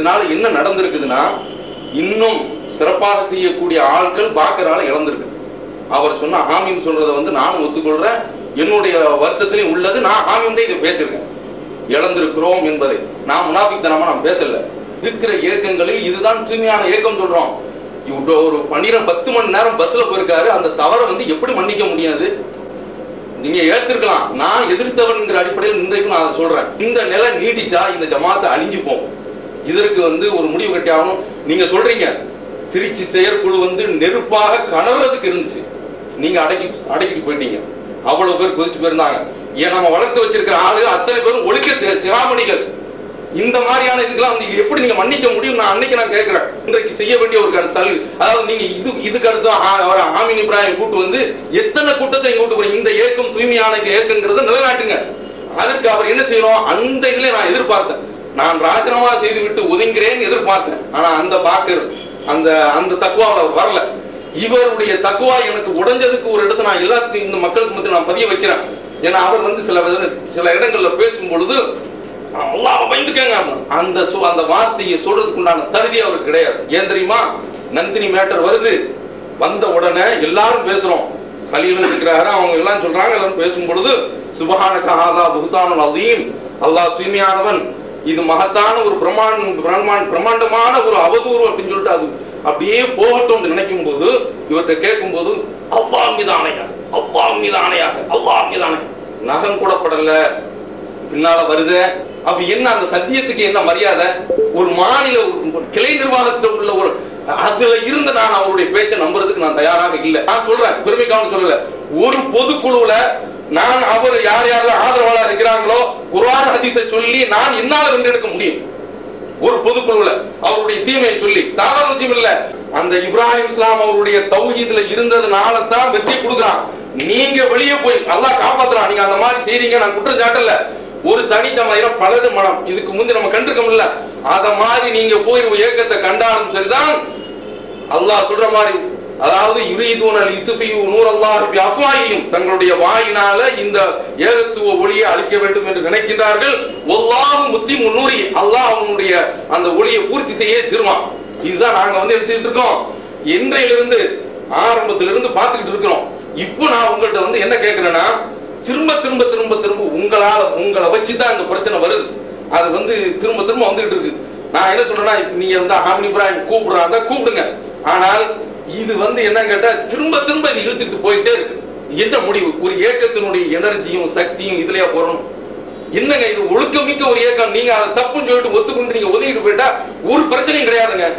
இதனால என்ன நடந்திருக்குதுன்னா, இன்னும் சிறப்பாக செய்யக்கூடிய ஆட்கள் பாக்கரால இழந்திருக்கு. அவர் சொன்ன ஆமீன் சொல்றதை வந்து நானும் ஒத்துக்கொள்றேன், என்னுடைய வருத்தத்திலையும் உள்ளது. நான் ஆமீன் இதை பேசியிருக்கேன். இழந்திருக்கிறோம் என்பதை நான் முனாஃபிக்தனமா நான் பேசல. இருக்கிற இயக்கங்களில் இதுதான் தூய்மையான இயக்கம் சொல்றோம். ஒரு 10 மணி நேரம் பஸ்ல போயிருக்காரு, அந்த தவறை வந்து எப்படி மன்னிக்க முடியாது? நீங்க ஏத்திருக்கலாம், நான் எதிர்த்தவன்ங்கிற அடிப்படையில் இன்றைக்கு நான் சொல்றேன். இந்த நிலை நீடிச்சா இந்த ஜமாத்தை அழிஞ்சு போகும். இதற்கு வந்து ஒரு முடிவு கட்டி ஆகணும். நீங்க சொல்றீங்க திருச்சி செயற்குழு வந்து நெருப்பாக கணறதுக்கு இருந்துச்சு, நீங்க அடக்கிட்டு போயிட்டீங்க. அவ்வளவு பேர் கொதிச்சு போயிருந்தாங்க. ஏன் நம்ம வளர்த்து வச்சிருக்கிற ஆளு அத்தனை பேரும் ஒழிக்க சிவாமணிகள். இந்த மாதிரியான இதுக்கெல்லாம் நீங்க எப்படி நீங்க மன்னிக்க முடியும்? நான் அன்னைக்கு நான் கேட்கிறேன், இன்றைக்கு செய்ய வேண்டிய ஒரு சல்வி. அதாவது நீங்க இதுக்கு அடுத்து ஆமீன் இப்ராஹிம் கூட்டு வந்து எத்தனை கூட்டத்தை கூட்டு போறீங்க? இந்த ஏக்கம் தூய்மையான இயக்கங்கிறத நிலைநாட்டுங்க. அதற்கு அவர் என்ன செய்யணும்? அந்த இதுல நான் எதிர்பார்த்தேன். நான் ராஜினாமா செய்து விட்டு ஒதுங்கிறேன் எதிர்பார்த்தேன். ஆனா அந்த பாக்கர் அந்த தக்குவாவில் வரல. இவருடைய தக்குவா எனக்கு உடைஞ்சதுக்கு ஒரு இடத்த நான் எல்லாத்துக்கும் இந்த மக்களுக்கு மத்திய நான் பதிய வைக்கிறேன். ஏன்னா அவர் வந்து சில இடங்கள்ல பேசும் பொழுது அல்லாஹ் பயந்துக்கங்க, அந்த வார்த்தையை சொல்றதுக்கு உண்டான தகுதி அவருக்கு கிடையாது. ஏன் தெரியுமா? நந்தினி மேட்டர் வருது, வந்த உடனே எல்லாரும் பேசுறோம். கலீலும் இருக்கிறாரு, அவங்க எல்லாம் சொல்றாங்க. எல்லாரும் பேசும் பொழுது சுபஹானக ஹாதா புஹ்தானுல் அதீம், அல்லாஹ் தூய்மையானவன், இது மகத்தான ஒரு பிரமாண்டமான ஒரு அவதூறு அப்படின்னு சொல்லிட்டு அது அப்படியே போகட்டும் நினைக்கும் போது இவர்கிட்ட கேட்கும் போது அல்லாஹ் மீது ஆணையாக, அல்லாஹ் மீது ஆணையாக, அல்லாஹ் மீது ஆணையாக, நகம் கூடப்படல பின்னால வருது. அப்ப என்ன அந்த சத்தியத்துக்கு என்ன மரியாதை? ஒரு மாநில கிளை நிர்வாகத்தில் உள்ள ஒரு அதுல இருந்து நான் அவருடைய பேச்சை நம்புறதுக்கு நான் தயாராக இல்லை. நான் சொல்றேன், பெருமைக்காக சொல்லல. ஒரு பொதுக்குழுவுல நான் அவர் யார் யாரெல்லாம் ஆதரவாளர் இருக்கிறாங்களோ குர்ஆன் ஹதீஸை சொல்லி நான் என்னால வென்றெடுக்க முடியும். ஒரு பொதுக்குழுவுல அவருடைய தீமையை சொல்லி சாதாரண விஷயம் இல்ல. அந்த இப்ராஹிம் இஸ்லாம் அவருடைய தௌஹீதுல இருந்ததுனால தான் வெற்றி கொடுக்குறான். நீங்க வெளியே போய் அல்லாஹ் காப்பாத்துறான். நீங்க அந்த மாதிரி செய்றீங்க, நான் குற்றம் சாட்டல. ஒரு தனித்தமையில பலது மனம் இதுக்கு முந்தி நம்ம கண்டிருக்கோம்ல, அத மாதிரி நீங்க போய் இயக்கத்தை கண்டாலும் சரிதான். அல்லாஹ் சொல்ற மாதிரி, அதாவது யுரீதுனல் யுத்ஃபியூ நூரல்லாஹி பிஅஃவாஹிஹிம், தங்களுடைய வாயினால இந்த ஏகத்துவ ஒளியை அழிக்க வேண்டும் என்று நினைக்கின்றார்கள். வல்லாஹு முத்திம்மு நூரி, அல்லாஹ் அவனுடைய அந்த ஒளியை பூர்த்தி செய்ய திருவான். இதுதான் நாங்க வந்து என்ன செய்துட்டு இருக்கோம், இன்றையிலிருந்து ஆரம்பத்திலிருந்து பார்த்துக்கிட்டு இருக்கிறோம். இப்போ நான் உங்கள்கிட்ட வந்து என்ன கேட்கிறேன்னா, திரும்ப திரும்ப திரும்ப திரும்ப உங்களை வச்சுதான் இந்த பிரச்சனை வருது. அது வந்து திரும்ப திரும்ப வந்துகிட்டு இருக்கு. நான் என்ன சொல்றேன்னா, நீங்க வந்து ஆமீன் இப்ராஹிம் கூப்பிடுறாங்க, கூப்பிடுங்க. ஆனால் இது வந்து என்ன கேட்டா திரும்ப திரும்ப இது இழுத்துக்கிட்டு போயிட்டே இருக்கு. என்ன முடிவு? ஒரு இயக்கத்தினுடைய எனர்ஜியும் சக்தியும் இதுலயா போறோம்? என்னங்க இது ஒழுக்கமிக்க ஒரு இயக்கம். நீங்க அதை தப்புன்னு சொல்லிட்டு ஒத்துக்கொண்டு நீங்க ஒதுக்கிட்டு போயிட்டா ஒரு பிரச்சனையும் கிடையாதுங்க.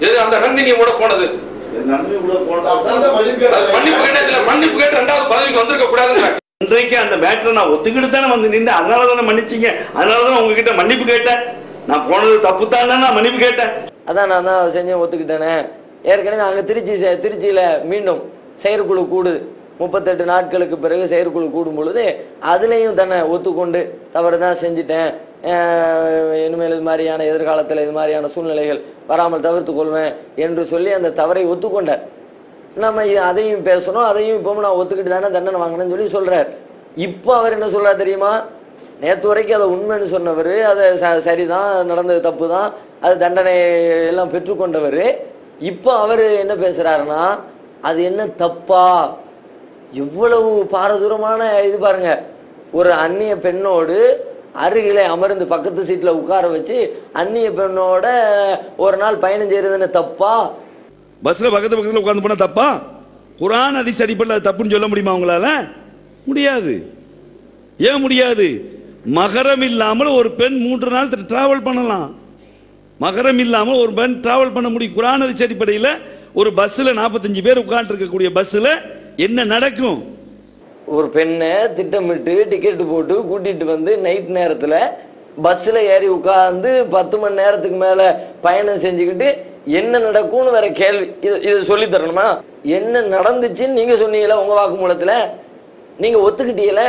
எது அந்த நந்தினியோட போனது மன்னிப்பு கேட்டு ரெண்டாவது பதவிக்கு வந்திருக்க கூடாதுங்க. இன்றைக்கு அந்த மேட்டரை நான் ஒத்துக்கிட்டு தானே வந்து நின்று, அதனால தானே மன்னிச்சிங்க, அதனாலதான் உங்ககிட்ட மன்னிப்பு கேட்டேன். நான் போனது தப்பு தான், நான் மன்னிப்பு கேட்டேன். அதான் நான் தான் செஞ்சேன், ஒத்துக்கிட்டேனே. ஏற்கனவே அங்கே திருச்சியில் மீண்டும் செயற்குழு கூடுது. 38 நாட்களுக்கு பிறகு செயற்குழு கூடும் பொழுது அதுலேயும் தன்னை ஒத்துக்கொண்டு தவறு தான் செஞ்சுட்டேன், இனிமேல் இது மாதிரியான எதிர்காலத்தில் இது மாதிரியான சூழ்நிலைகள் வராமல் தவிர்த்து கொள்வேன் என்று சொல்லி அந்த தவறை ஒத்துக்கொண்டார். நம்ம அதையும் பேசணும், அதையும் இப்போ நான் ஒத்துக்கிட்டு தானே தண்டனை வாங்கினேன்னு சொல்லி சொல்கிறார். இப்போ அவர் என்ன சொல்கிறார் தெரியுமா? நேற்று வரைக்கும் அதை உண்மைன்னு சொன்னவர், அதை சரிதான், நடந்தது தப்பு தான், அது தண்டனை எல்லாம் பெற்றுக்கொண்டவர். இப்போ அவர் என்ன பேசுகிறாருன்னா, அது என்ன தப்பா? எவ்வளவு பாரதூரமான இது பாருங்க. ஒரு அந்நிய பெண்ணோடு அருகிலே அமர்ந்து பக்கத்து சீட்டில் உட்கார வச்சு அந்நிய பெண்ணோட ஒரு நாள் பயணம் செய்யறதுன்னு தப்பா? பஸ்ல பக்கத்துல உட்கார்ந்து போனா தப்பா? குர்ஆன் ஹதீஸ் அடிப்படையில் தப்புன்னு சொல்ல முடியுமா உங்களால? முடியாது. ஏன் முடியாது? மகரம் இல்லாமல் ஒரு பெண் 3 நாள் டிராவல் பண்ணலாம். மகரம் இல்லாமல் ஒரு பெண் டிராவல் பண்ண முடியும். குர்ஆன் ஹதீஸ் அடிப்படையில் ஒரு பஸ்ல 45 பேர் உட்கார்ந்து இருக்கக்கூடிய பஸ்ல என்ன நடக்கும்? ஒரு பெண்ணை திட்டமிட்டு டிக்கெட்டு போட்டு கூட்டிட்டு வந்து நைட் நேரத்தில் பஸ்ஸில் ஏறி உட்கார்ந்து 10 மணி நேரத்துக்கு மேலே பயணம் செஞ்சுக்கிட்டு என்ன நடக்கும்னு வேற கேள்வி. இது சொல்லி தரணுமா? என்ன நடந்துச்சுன்னு நீங்கள் சொன்னீங்களே உங்கள் வாக்குமூலத்தில், நீங்கள் ஒத்துக்கிட்டீங்களே.